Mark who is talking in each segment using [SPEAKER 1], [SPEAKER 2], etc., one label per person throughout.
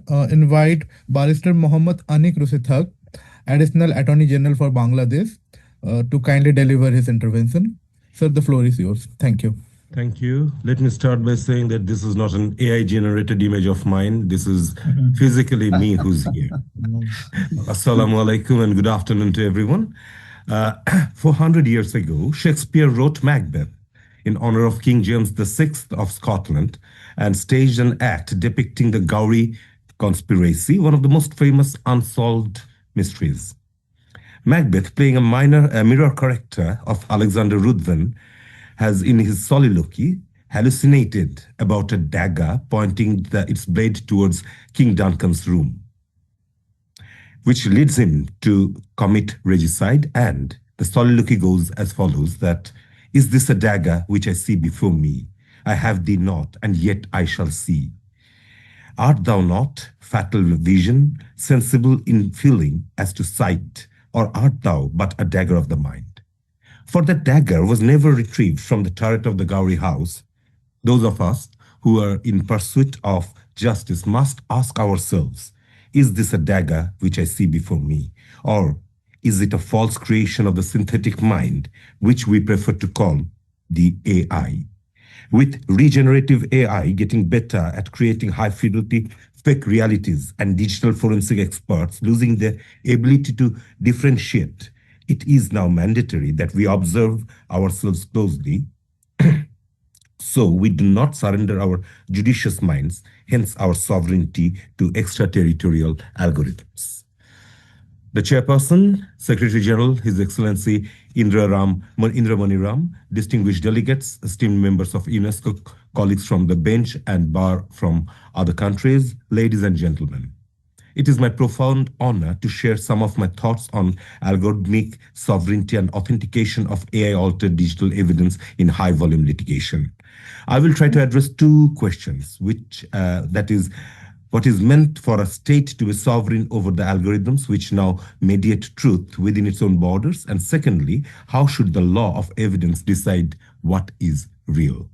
[SPEAKER 1] invite Barrister Mohammad Aneek Haque, Additional Attorney General for Bangladesh, to kindly deliver his intervention. Sir, the floor is yours. Thank you.
[SPEAKER 2] Thank you. Let me start by saying that this is not an AI generated image of mine. This is physically me who's here. Assalamu alaikum and good afternoon to everyone. 400 years ago, Shakespeare wrote Macbeth in honor of King James VI of Scotland and staged an act depicting the Gowrie conspiracy, one of the most famous unsolved mysteries. Macbeth, playing a mirror character of Alexander Ruthven, has in his soliloquy hallucinated about a dagger pointing its blade towards King Duncan's room, which leads him to commit regicide. And the soliloquy goes as follows: that, "Is this a dagger which I see before me? I have thee not, and yet I shall see. Art thou not, fatal vision, sensible in feeling as to sight, or art thou but a dagger of the mind?" For that dagger was never retrieved from the turret of the Gowrie house. Those of us who are in pursuit of justice must ask ourselves, is this a dagger which I see before me? Or is it a false creation of the synthetic mind, which we prefer to call the AI? With regenerative AI getting better at creating high-fidelity fake realities and digital forensic experts losing their ability to differentiate, it is now mandatory that we observe ourselves closely so we do not surrender our judicious minds, hence our sovereignty, to extraterritorial algorithms. The chairperson, Secretary General, His Excellency Indra Maniram, distinguished delegates, esteemed members of UNESCO, colleagues from the bench and bar from other countries, ladies and gentlemen. It is my profound honor to share some of my thoughts on algorithmic sovereignty and authentication of AI-altered digital evidence in high-volume litigation. I will try to address two questions, that is, what is meant for a state to be sovereign over the algorithms which now mediate truth within its own borders, and secondly, how should the law of evidence decide what is real?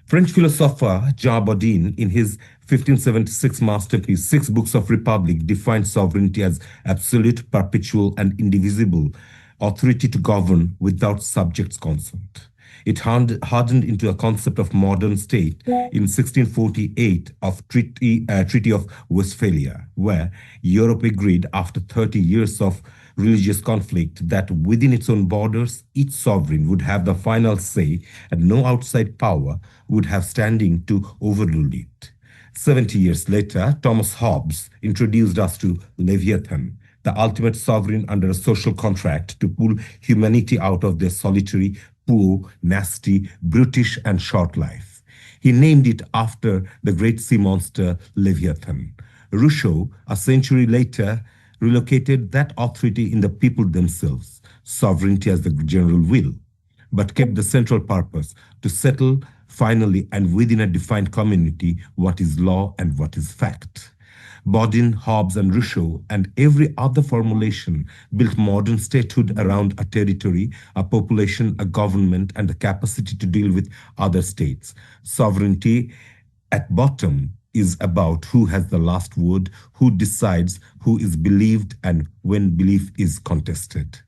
[SPEAKER 2] French philosopher Jean Bodin, in his 1576 masterpiece, Six Books of Republic, defined sovereignty as absolute, perpetual, and indivisible authority to govern without subjects' consent. It hardened into a concept of modern state in 1648 of Treaty of Westphalia, where Europe agreed after 30 years of religious conflict that within its own borders, each sovereign would have the final say and no outside power would have standing to overrule it. 70 years later, Thomas Hobbes introduced us to Leviathan, the ultimate sovereign under a social contract to pull humanity out of their solitary, poor, nasty, brutish, and short life. He named it after the great sea monster Leviathan. Rousseau, a century later, relocated that authority in the people themselves, sovereignty as the general will, but kept the central purpose to settle finally and within a defined community what is law and what is fact. Bodin, Hobbes, and Rousseau, and every other formulation built modern statehood around a territory, a population, a government, and the capacity to deal with other states. Sovereignty, at bottom, is about who has the last word, who decides, who is believed, and when belief is contested.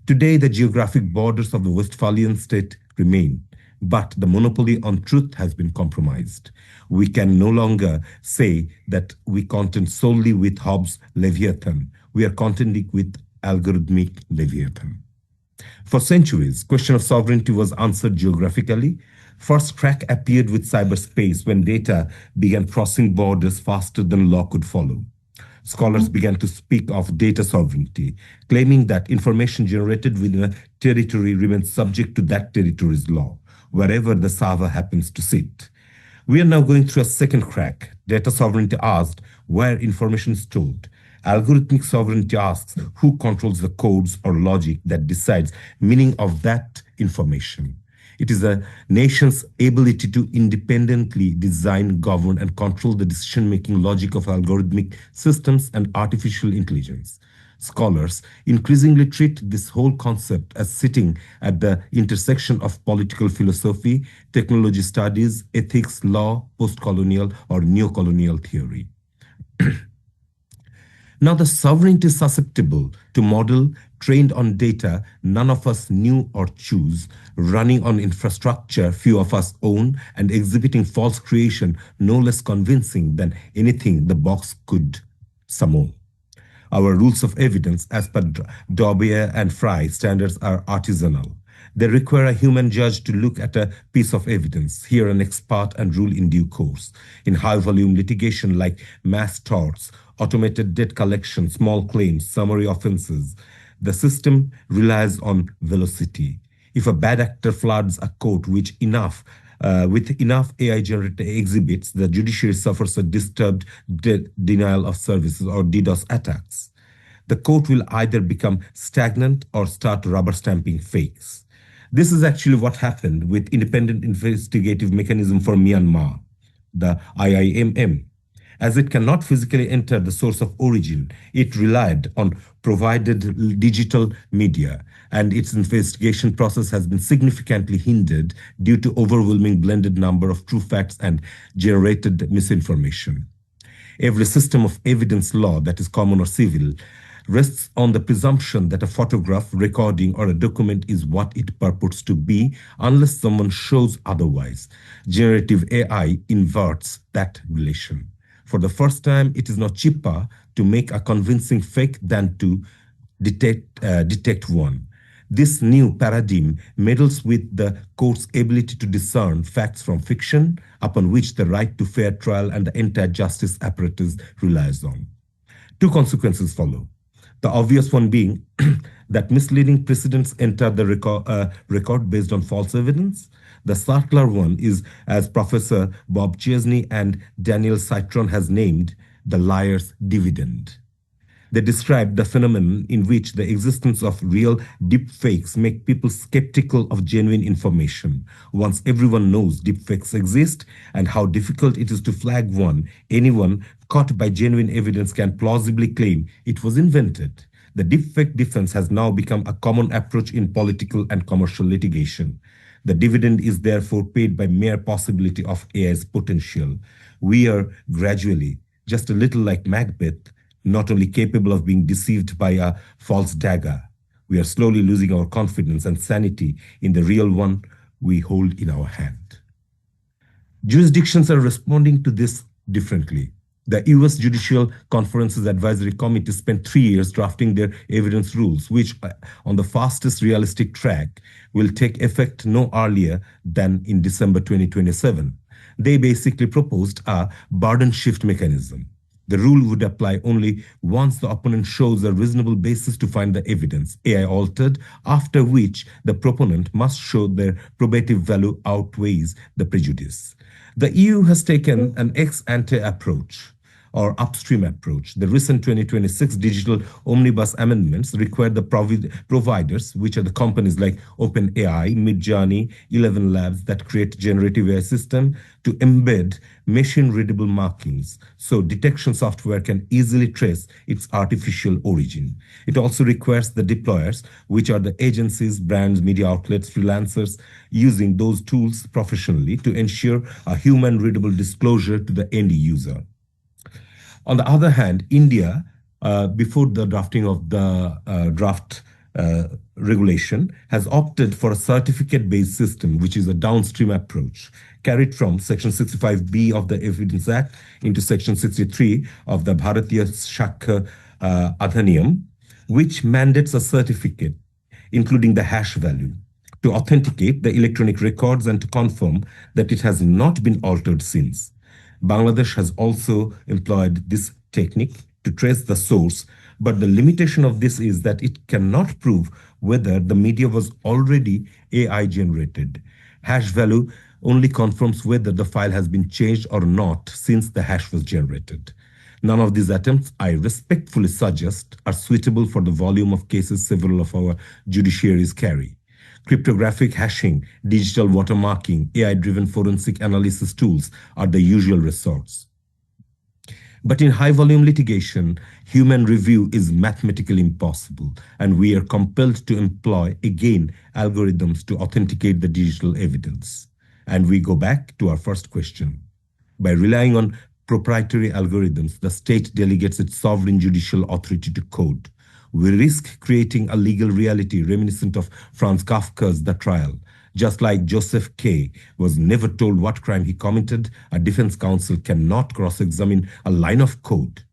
[SPEAKER 2] Today, the geographic borders of the Westphalian state remain, but the monopoly on truth has been compromised. We can no longer say that we contend solely with Hobbes' Leviathan. We are contending with algorithmic Leviathan. For centuries, question of sovereignty was answered geographically. First crack appeared with cyberspace when data began crossing borders faster than law could follow. Scholars began to speak of data sovereignty, claiming that information generated within a territory remains subject to that territory's law, wherever the server happens to sit. We are now going through a second crack. Data sovereignty asked where information is stored. Algorithmic sovereignty asks who controls the codes or logic that decides meaning of that information. It is a nation's ability to independently design, govern, and control the decision-making logic of algorithmic systems and artificial intelligence. Scholars increasingly treat this whole concept as sitting at the intersection of political philosophy, technology studies, ethics, law, post-colonial or neo-colonial theory. Now, the sovereignty is susceptible to model trained on data none of us knew or choose, running on infrastructure few of us own, and exhibiting false creation no less convincing than anything the box could summon. Our rules of evidence, as per Daubier and Fry standards, are artisanal. They require a human judge to look at a piece of evidence, hear an expert, and rule in due course. In high-volume litigation like mass torts, automated debt collection, small claims, summary offenses, the system relies on velocity. If a bad actor floods a court with enough AI-generated exhibits, the judiciary suffers a disturbed denial of services or DDoS attacks. The court will either become stagnant or start rubber stamping fakes. This is actually what happened with Independent Investigative Mechanism for Myanmar, the IIMM. As it cannot physically enter the source of origin, it relied on provided digital media, and its investigation process has been significantly hindered due to overwhelming blended number of true facts and generated misinformation. Every system of evidence law, that is common or civil, rests on the presumption that a photograph, recording, or a document is what it purports to be, unless someone shows otherwise. Generative AI inverts that relation. For the first time, it is now cheaper to make a convincing fake than to detect one. This new paradigm meddles with the court's ability to discern facts from fiction, upon which the right to fair trial and the entire justice apparatus relies on. Two consequences follow. The obvious one being that misleading precedents enter the record based on false evidence. The subtler one is, as Professor Bob Chesney and Daniel Citron has named, the liar's dividend. They describe the phenomenon in which the existence of real deepfakes make people skeptical of genuine information. Once everyone knows deepfakes exist and how difficult it is to flag one, anyone caught by genuine evidence can plausibly claim it was invented. The deepfake defense has now become a common approach in political and commercial litigation. The dividend is therefore paid by mere possibility of AI's potential. We are gradually, just a little like Macbeth, not only capable of being deceived by a false dagger, we are slowly losing our confidence and sanity in the real one we hold in our hand. Jurisdictions are responding to this differently. The US Judicial Conference's Advisory Committee spent 3 years drafting their evidence rules, which, on the fastest realistic track, will take effect no earlier than in December 2027. They basically proposed a burden shift mechanism. The rule would apply only once the opponent shows a reasonable basis to find the evidence, AI altered, after which the proponent must show their probative value outweighs the prejudice. The EU has taken an ex-ante approach, or upstream approach. The recent 2026 digital omnibus amendments require the providers, which are the companies like OpenAI, Midjourney, 11 Labs that create generative AI system, to embed machine-readable markings so detection software can easily trace its artificial origin. It also requires the deployers, which are the agencies, brands, media outlets, freelancers, using those tools professionally to ensure a human-readable disclosure to the end user. On the other hand, India, before the drafting of the draft regulation, has opted for a certificate-based system, which is a downstream approach, carried from Section 65B of the Evidence Act into Section 63 of the Bharatiya Shakha Adhaniyam, which mandates a certificate, including the hash value, to authenticate the electronic records and to confirm that it has not been altered since. Bangladesh has also employed this technique to trace the source, but the limitation of this is that it cannot prove whether the media was already AI generated. Hash value only confirms whether the file has been changed or not since the hash was generated. None of these attempts, I respectfully suggest, are suitable for the volume of cases several of our judiciaries carry. Cryptographic hashing, digital watermarking, AI-driven forensic analysis tools are the usual resorts. But in high-volume litigation, human review is mathematically impossible, and we are compelled to employ, again, algorithms to authenticate the digital evidence. And we go back to our first question. By relying on proprietary algorithms, the state delegates its sovereign judicial authority to code. We risk creating a legal reality reminiscent of Franz Kafka's The Trial. Just like Joseph K. was never told what crime he committed, a defense counsel cannot cross-examine a line of code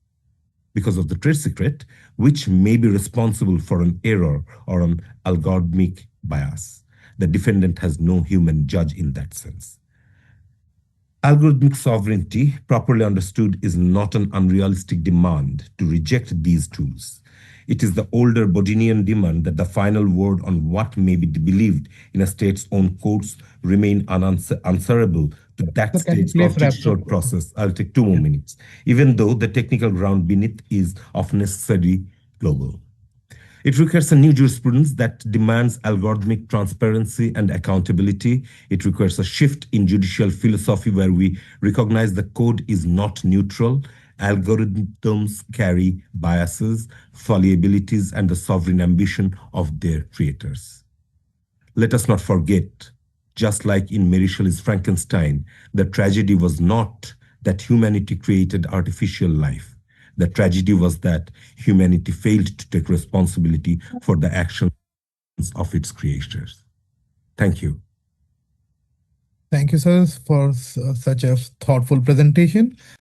[SPEAKER 2] because of the trade secret, which may be responsible for an error or an algorithmic bias. The defendant has no human judge in that sense. Algorithmic sovereignty, properly understood, is not an unrealistic demand to reject these tools. It is the older Bodinian demand that the final word on what may be believed in a state's own courts remain unanswerable to that
[SPEAKER 1] Sir, can you
[SPEAKER 2] state's
[SPEAKER 1] please wrap
[SPEAKER 2] constitutional
[SPEAKER 1] up?
[SPEAKER 2] process. I'll take 2 more minutes, even though the technical ground beneath is of necessary global. It requires a new jurisprudence that demands algorithmic transparency and accountability. It requires a shift in judicial philosophy where we recognize the code is not neutral. Algorithms carry biases, fallibilities, and the sovereign ambition of their creators. Let us not forget, just like in Mary Shelley's Frankenstein, the tragedy was not that humanity created artificial life. The tragedy was that humanity failed to take responsibility for the actions of its creators. Thank you.
[SPEAKER 1] Thank you, sir, for such a thoughtful presentation.